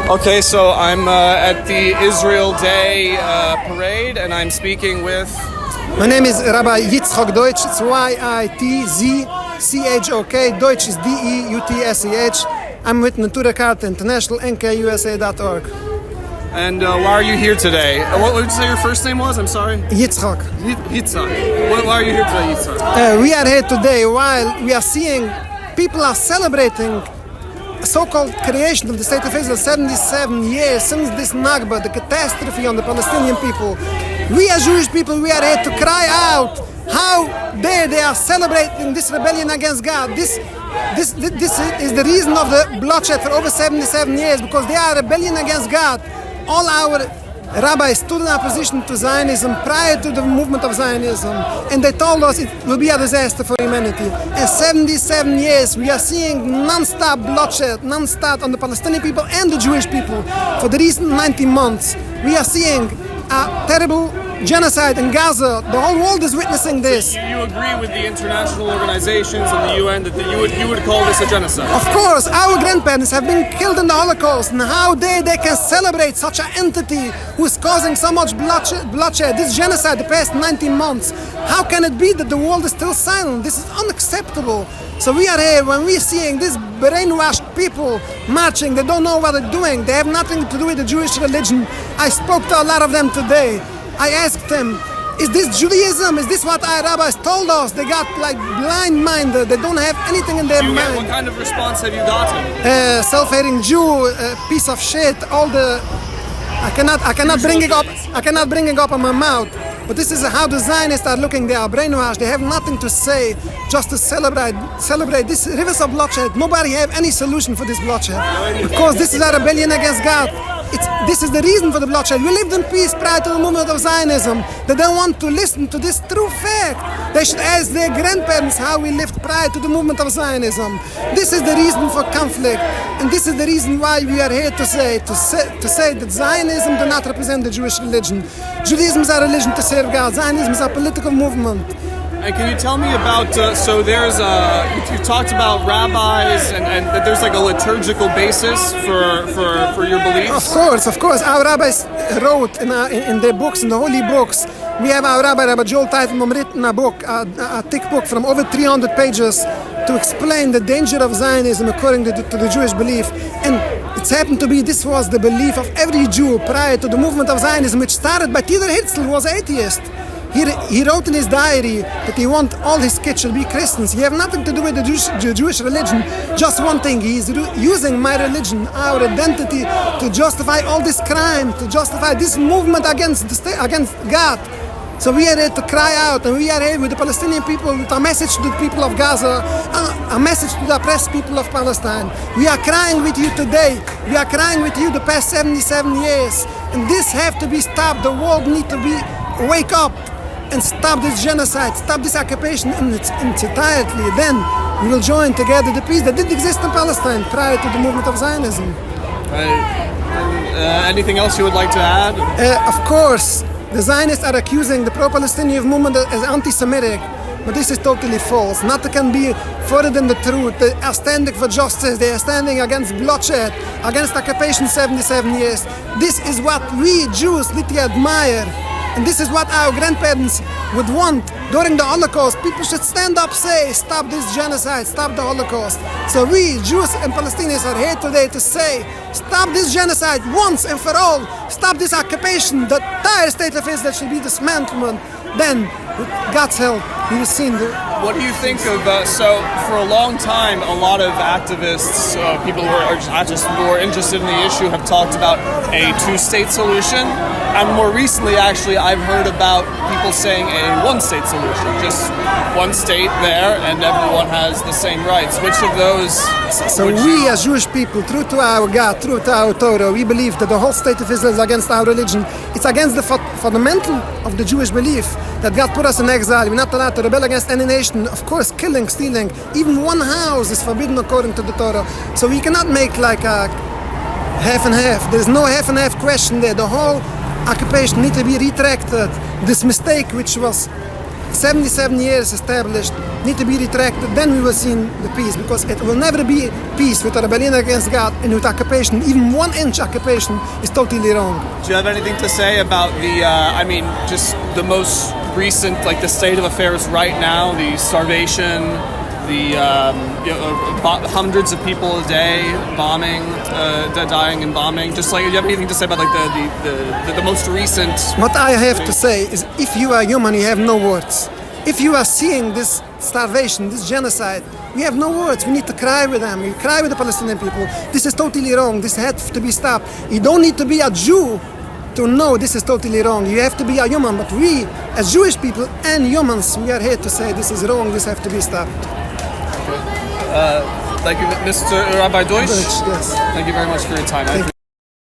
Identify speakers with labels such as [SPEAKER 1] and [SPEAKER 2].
[SPEAKER 1] Okay, so I'm at the Israel Day parade, and I'm speaking with...
[SPEAKER 2] My name is Rabbi Yitzchok Deutsch. It's Yitzchok. Deutsch is Deutsch. I'm with Natura Carta International, nkusa.org.
[SPEAKER 1] And why are you here today? What did you say your first name was? I'm sorry?
[SPEAKER 2] Yitzchok.
[SPEAKER 1] Yitzchok. Why are you here today, Yitzchok?
[SPEAKER 2] We are here today while we are seeing people are celebrating so-called creation of the State of Israel 77 years since this Nakba, the catastrophe on the Palestinian people. We as Jewish people, we are here to cry out how dare they are celebrating this rebellion against God. This is the reason of the bloodshed for over 77 years, because they are rebellion against God. All our rabbis stood in opposition to Zionism prior to the movement of Zionism, and they told us it will be a disaster for humanity. And 77 years we are seeing non-stop bloodshed, non-stop on the Palestinian people and the Jewish people. For the recent 90 months, we are seeing a terrible genocide in Gaza. The whole world is witnessing this.
[SPEAKER 1] So you agree with the international organizations and the UN that you would call this a genocide?
[SPEAKER 2] Of course, our grandparents have been killed in the Holocaust, and how dare they can celebrate such an entity who is causing so much bloodshed, this genocide the past 19 months. How can it be that the world is still silent? This is unacceptable. So we are here when we are seeing these brainwashed people marching. They don't know what they're doing. They have nothing to do with the Jewish religion. I spoke to a lot of them today. I asked them, is this Judaism? Is this what our rabbis told us? They got like blind-minded. They don't have anything in their mind.
[SPEAKER 1] What kind of response have you gotten?
[SPEAKER 2] Self-hating Jew, piece of shit. All the I cannot bring it up on my mouth. But this is how the Zionists are looking. They are brainwashed. They have nothing to say, just to celebrate this rivers of bloodshed. Nobody have any solution for this bloodshed, because this is a rebellion against God. This is the reason for the bloodshed. We lived in peace prior to the movement of Zionism. They don't want to listen to this true fact. They should ask their grandparents how we lived prior to the movement of Zionism. This is the reason for conflict, and this is the reason why we are here to say that Zionism does not represent the Jewish religion. Judaism is a religion to serve God. Zionism is a political movement.
[SPEAKER 1] And can you tell me about, so there's you talked about rabbis and that there's like a liturgical basis for your beliefs?
[SPEAKER 2] Of course. Our rabbis wrote in their books, in the holy books. We have our Rabbi Joel Teitelbaum written a book, a thick book from over 300 pages to explain the danger of Zionism according to the Jewish belief. And it's happened to be this was the belief of every Jew prior to the movement of Zionism, which started by Theodor Herzl, who was an atheist. He wrote in his diary that he wants all his kids to be Christians. He have nothing to do with the Jewish religion. Just one thing, he is using my religion, our identity, to justify all this crime, to justify this movement against God. So we are here to cry out, and we are here with the Palestinian people, with a message to the people of Gaza, a message to the oppressed people of Palestine. We are crying with you today. We are crying with you the past 77 years. And this have to be stopped. The world need to wake up and stop this genocide, stop this occupation in its entirety. Then we will join together the peace that did exist in Palestine prior to the movement of Zionism.
[SPEAKER 1] Anything else you would like to add?
[SPEAKER 2] Of course, the Zionists are accusing the pro-Palestinian movement as anti-Semitic, but this is totally false. Nothing can be further than the truth. They are standing for justice. They are standing against bloodshed, against occupation 77 years. This is what we Jews need to admire. And this is what our grandparents would want during the Holocaust. People should stand up, say, stop this genocide, stop the Holocaust. So we, Jews and Palestinians, are here today to say, stop this genocide once and for all. Stop this occupation. The entire state of Israel should be dismantled. Then, with God's help, we will see
[SPEAKER 1] What do you think of, so for a long time, a lot of activists, people who are just more interested in the issue have talked about a two-state solution. And more recently, actually, I've heard about people saying a one-state solution. Just one state there, and everyone has the same rights. Which of those?
[SPEAKER 2] So we as Jewish people, true to our God, true to our Torah, we believe that the whole state of Israel is against our religion. It's against the fundamental of the Jewish belief that God put us in exile. We're not allowed to rebel against any nation. Of course, killing, stealing, even one house is forbidden according to the Torah. So we cannot make like a half and half. There's no half and half question there. The whole occupation needs to be retracted. This mistake, which was 77 years established, need to be retracted, then we will see the peace, because it will never be peace with a rebellion against God and with occupation. Even 1 inch occupation is totally wrong.
[SPEAKER 1] Do you have anything to say about the, just the most recent, like the state of affairs right now, the starvation, the hundreds of people a day bombing, dying in bombing? Just like, do you have anything to say about like the most recent?
[SPEAKER 2] What I have to say is, if you are human, you have no words. If you are seeing this starvation, this genocide, we have no words. We need to cry with them. We cry with the Palestinian people. This is totally wrong. This has to be stopped. You don't need to be a Jew to know this is totally wrong. You have to be a human. But we, as Jewish people and humans, we are here to say this is wrong. This has to be stopped.
[SPEAKER 1] Thank you, Mr. Rabbi Deutsch.
[SPEAKER 2] Yes.
[SPEAKER 1] Thank you very much for your time.